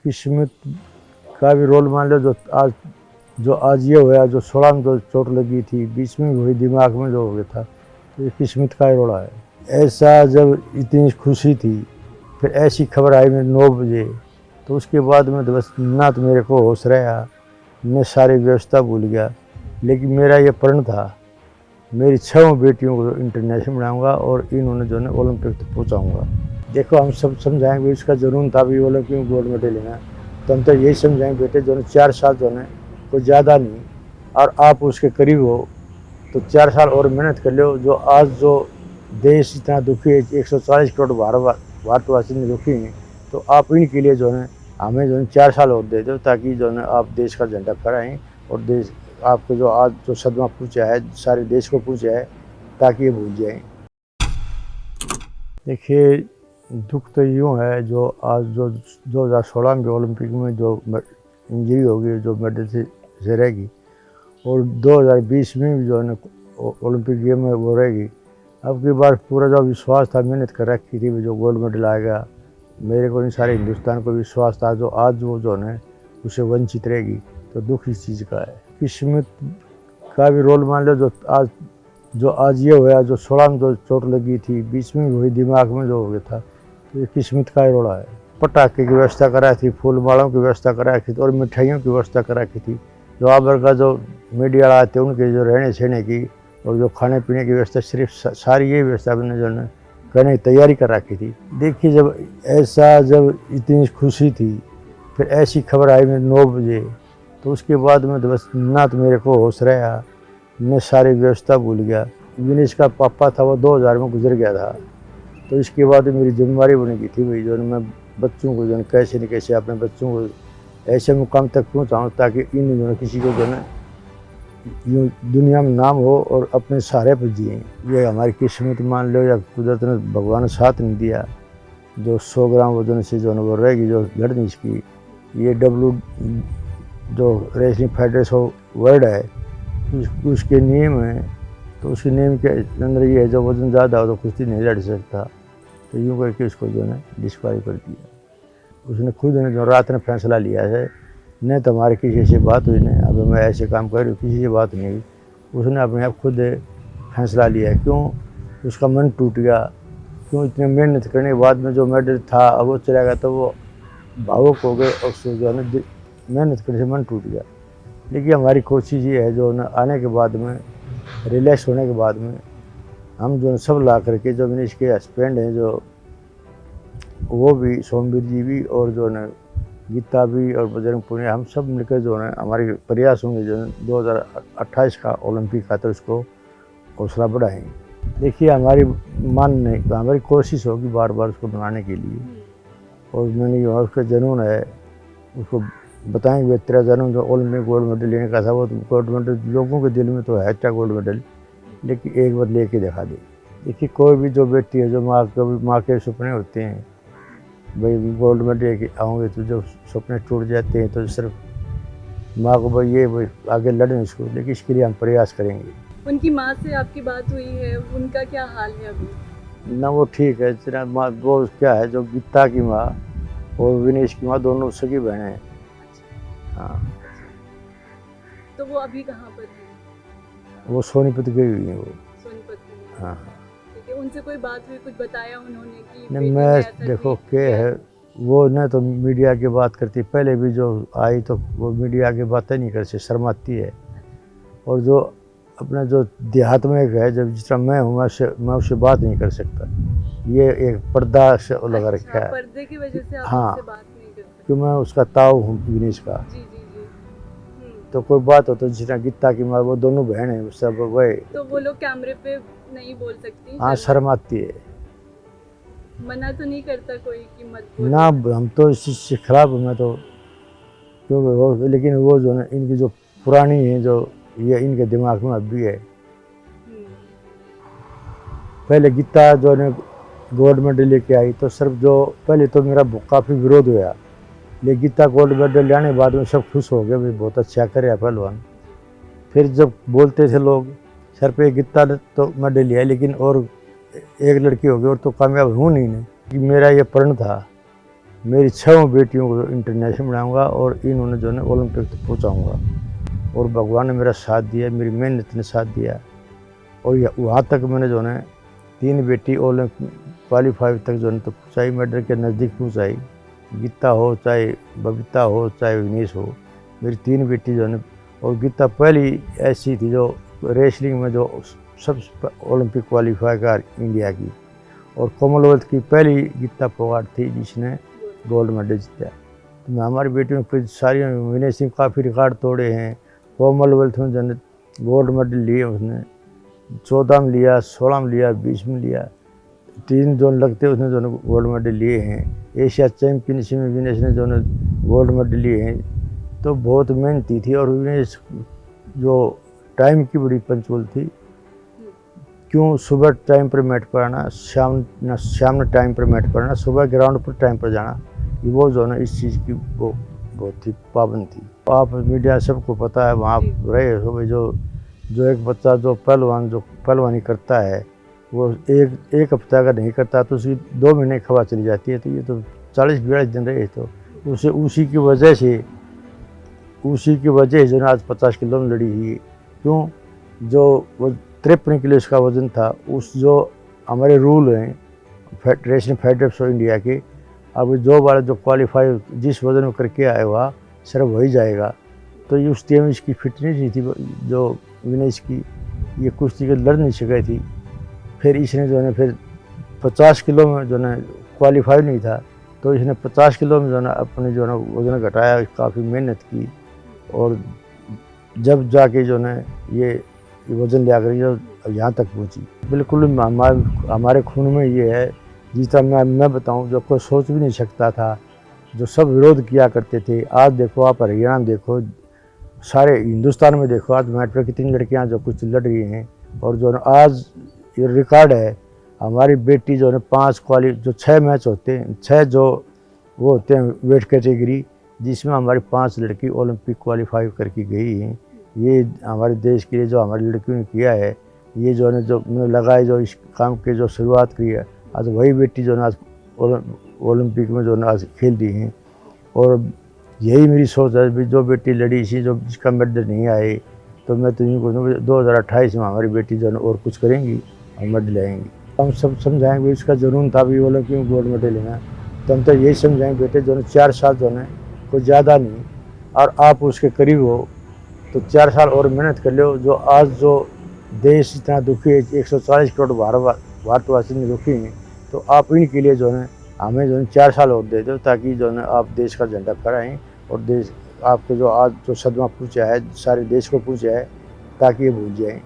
किस्मत का भी रोल मान लो। जो आज ये हुआ, जो 16 में जो चोट लगी थी, 20 में हुई, दिमाग में जो हो गया था, तो ये किस्मत का ही रोड़ा है। ऐसा जब इतनी खुशी थी, फिर ऐसी खबर आई मेरे 9 बजे, तो उसके बाद में तो बस ना तो मेरे को होश रहा, मैं सारी व्यवस्था भूल गया। लेकिन मेरा ये प्रण था, मेरी 6 बेटियों को इंटरनेशनल बनाऊंगा और इन्होंने जो है ओलंपिक तक पहुँचाऊँगा। देखो हम सब समझाएंगे इसका जुनून था भी ओलंपिक में गोल्ड मेडल लेना, तो हम तो यही समझाएंगे बेटे जो 4 साल जो है कोई ज़्यादा नहीं, और आप उसके करीब हो तो 4 साल और मेहनत कर लो। जो आज जो देश इतना दुखी है, 140 करोड़ भारतवासी में दुखी हैं, तो आप इनके लिए जो है हमें जो है 4 साल और दे दो, ताकि जो है आप देश का झंडा फहराएं और देश आपको जो आज जो सदमा पहुँचा है सारे देश को पहुँचा है, ताकि ये भूल जाएँ। देखिए दुख तो यूँ है, जो आज जो 2016 में ओलंपिक में जो इंजरी होगी, जो मेडल से रहेगी, और 2020 में भी जो है ना ओलंपिक गेम में वो रहेगी। अब की बार पूरा जो विश्वास था, मेहनत कर रखी थी, जो गोल्ड मेडल आएगा, मेरे को नहीं सारे हिंदुस्तान को विश्वास था, जो आज वो जो है उसे वंचित रहेगी, तो दुख इस चीज़ का है। किस्मत का भी रोल मान लो। जो आज ये हुआ, जो 16 में जो चोट लगी थी, 20 में हुई, दिमाग में जो हो गया था, तो ये किस्मत का ही रोड़ा है। पटाखे की व्यवस्था करा थी, फूल मालाओं की व्यवस्था करा रखी थी, और मिठाइयों की व्यवस्था करा रखी थी। जो आबर का जो मीडिया आए थे उनके जो रहने सहने की और जो खाने पीने की व्यवस्था, सिर्फ सारी ये व्यवस्था मैंने जो है करने की तैयारी कर रखी थी। देखिए जब इतनी खुशी थी, फिर ऐसी खबर आई मेरे 9 बजे, तो उसके बाद में तो बस ना तो मेरे को होश रहा, मैं सारी व्यवस्था भूल गया। विनेश का पापा था, वो 2000 में गुजर गया था, तो इसके बाद मेरी जिम्मेदारी बन गई थी भाई, जो मैं बच्चों को जो है कैसे न कैसे अपने बच्चों को ऐसे मुकाम तक पहुँचाऊँ, ताकि इन जो है किसी को जो है यूँ दुनिया में नाम हो और अपने सहारे पर जिए। ये हमारी किस्मत मान लो, या कुदरत ने भगवान ने साथ नहीं दिया। जो 100 ग्राम वजन से जो है वो रहेगी, जो लड़नी इसकी, ये जो रेसलिंग फेडरेशन वर्ल्ड है, उसके नियम है, तो उसके नियम के अंदर ये है, जो वजन ज़्यादा हो तो कुश्ती नहीं लड़ सकता, तो यूँ करके उसको जो है डिस्क्वालीफाई कर दिया। उसने खुद ने जो रात ने फैसला लिया है, नहीं तो हमारे किसी से बात हुई नहीं, अब मैं ऐसे काम कर रही हूँ, किसी से बात नहीं हुई, उसने अपने आप खुद फैसला लिया है। क्यों? उसका मन टूट गया। क्यों? इतने मेहनत करने के बाद में जो मेडल था, अब वो चला गया, तो वो भावुक हो गए, और जो है मेहनत करने से मन टूट गया। लेकिन हमारी कोशिश ये है, जो न आने के बाद में, रिलैक्स होने के बाद में, हम जो सब ला करके, जो मैंने इसके हस्बैंड हैं, जो वो भी सोमवीर जी भी, और जो है गीता भी, और बजरंग पुनिया, हम सब मिलकर जो है हमारे प्रयास होंगे जो है 2028 का ओलंपिक खातर उसको हौसला बढ़ाएंगे। देखिए हमारी हमारी कोशिश होगी बार बार उसको बनाने के लिए, और मैंने जो उसका जुनून है उसको बताएंगे। तेरा जन्म जो ओलंपिक गोल्ड मेडल लेने का था, वो गोल्ड मेडल लोगों के दिल में तो है अच्छा गोल्ड मेडल, लेकिन एक बार लेके दिखा दे। देखिए कोई भी जो बेटी है, जो माँ के सपने होते हैं, भाई गोल्ड मेडल लेके आऊँगे, तो जो सपने टूट जाते हैं, तो सिर्फ माँ को भाई आगे लड़ें इसको, लेकिन इसके लिए हम प्रयास करेंगे। उनकी माँ से आपकी बात हुई है, उनका क्या हाल है अभी? ना वो ठीक है, तेरा माँ वो क्या है, जो गीता की माँ और विनेश की माँ दोनों सगी बहनें हैं। हाँ, तो वो अभी कहाँ पर है? वो सोनीपत गई हुई है वो। सोनीपत में? हाँ, ठीक है, उनसे कोई बात हुई, कुछ बताया उन्होंने कि नहीं, बेटी ने मैं ऐसा देखो ट्वीट क्या किया? है, वो न तो मीडिया की बात करती, पहले भी जो आई तो वो मीडिया की बातें नहीं करती, शर्माती है। और जो अपना जो देहात में है, जब जिस तरह मैं हूँ, मैं उससे बात नहीं कर सकता, ये एक पर्दा से लगा रखा है। पर्दे की वजह से आप हाँ, उनसे बात नहीं कर सकते? क्यों, मैं उसका ताऊ हूँ विनेश का। जी जी जी। तो कोई बात हो तो जिस तरह गीता की माँ, वो दोनों बहन हैं, सब वही। तो वो लोग कैमरे पे नहीं बोल सकती? हाँ, शर्माती है। मना तो नहीं करता कोई कि मत बोलो? ना, हम तो इस चीज़ से खिलाफ हूँ मैं तो, क्योंकि वो, लेकिन वो जो है इनकी जो पुरानी है, जो ये इनके दिमाग में अब भी है। पहले गीता जो है गोल्ड मेडल लेके आई, तो सिर्फ जो पहले तो मेरा काफ़ी विरोध हुआ, लेकिन गीता गोल्ड मेडल लाने के बाद में सब खुश हो गए, भाई बहुत अच्छा करे पहलवान। फिर जब बोलते थे लोग, सर पे गीता ने तो मेडल लिया, लेकिन और एक लड़की हो गई और तो कामयाब हूँ नहीं। कि मेरा ये प्रण था, मेरी 6 बेटियों को इंटरनेशनल बनाऊंगा और इन्होंने जो है ओलंपिक तक पहुँचाऊँगा। और भगवान ने मेरा साथ दिया, मेरी मेहनत ने साथ दिया और वहाँ तक मैंने जो है 3 बेटी ओलंपिक क्वालीफाई तक जो है तो पहुँचाई, मेडल के नज़दीक पहुँचाई। गीता हो, चाहे बबीता हो, चाहे विनेश हो, मेरी 3 बेटी जो है। और गीता पहली ऐसी थी जो रेसलिंग में जो सब ओलंपिक क्वालीफाई कर इंडिया की, और कॉमनवेल्थ की पहली गीता फोगाट थी जिसने गोल्ड मेडल जीता। तो हमारी बेटियों ने सारी, विनेश सिंह काफ़ी रिकॉर्ड तोड़े हैं। कॉमनवेल्थ में जो गोल्ड मेडल लिए उसने, 14 में लिया, 16 में लिया, 20 में लिया, 3 जोन लगते उसने जो गोल्ड मेडल लिए हैं। एशिया चैम्पियनशिप में विनेश ने जो गोल्ड मेडल लिए हैं। तो बहुत मेहनती थी और विनेश जो टाइम की बड़ी पंचुअल थी। क्यों सुबह टाइम पर मैट पर आना, शाम में टाइम पर मैट पर आना, सुबह ग्राउंड पर टाइम पर जाना, ये वो जो है ना इस चीज़ की वो बहुत ही पाबंद थी। आप मीडिया सबको पता है, वहाँ रहे हो, जो एक बच्चा जो पहलवानी करता है वो एक हफ्ता अगर नहीं करता तो उसकी 2 महीने खवा चली जाती है। तो ये तो 40-42 दिन रहे, तो उसी की वजह जो आज 50 किलो में लड़ी हुई। क्यों, जो वो 53 किलो इसका वज़न था, उस जो हमारे रूल हैं रेसलिंग फेडरेशन ऑफ इंडिया के, अब जो वाला जो क्वालीफाई जिस वज़न में करके आया हुआ सिर्फ वही जाएगा। तो ये उस टाइम इसकी फिटनेस नहीं थी जो विनेश की, ये कुश्ती के लड़ नहीं सकी थी। फिर इसने जो है फिर 50 किलो में जो है क्वालीफाई नहीं था, तो इसने 50 किलो में जो है अपने जो है वज़न घटाया, काफ़ी मेहनत की और जब जाके जो है ये वज़न ले आकर जो यहाँ तक पहुँची। बिल्कुल हमारे खून में ये है, जिस तरह मैं बताऊँ जो कोई सोच भी नहीं सकता था, जो सब विरोध किया करते थे। आज देखो, आप हरियाणा में देखो, सारे हिंदुस्तान में देखो, आज मैट पर कितनी लड़कियाँ जो कुछ लड़ रही हैं। और जो आज ये रिकॉर्ड है, हमारी बेटी जो है 6 मैच होते हैं, 6 जो वो होते हैं वेट कैटेगरी, जिसमें हमारी 5 लड़की ओलंपिक क्वालीफाई करके गई हैं। ये हमारे देश के लिए जो हमारी लड़कियों ने किया है, ये जो है जो लगाए, जो इस काम के जो शुरुआत की है, आज वही बेटी जो है आज ओलंपिक में जो है आज खेल रही हैं। और यही मेरी सोच है भी, जो बेटी लड़ी थी, जो जिसका मेडल नहीं आए, तो मैं तो यूँ कहूँ 2028 में हमारी बेटी जो है और कुछ करेंगी और मेडल लाएंगी। हम सब समझाएंगे इसका जुनून था भी ओलंपिक में गोल्ड मेडल लेना, तो हम तो यही समझाएंगे बेटे जो है 4 साल जो है कोई ज़्यादा नहीं, और आप उसके करीब हो तो 4 साल और मेहनत कर लो। जो आज जो देश इतना दुखी है, 140 करोड़ भारतवासी में दुखी हैं, तो आप इनके लिए जो है हमें जो है 4 साल और दे दो, ताकि जो है आप देश का झंडा फहराएं और देश आपको जो आज जो सदमा पहुँचा है सारे देश को पहुँचा है, ताकि ये भूल जाएँ।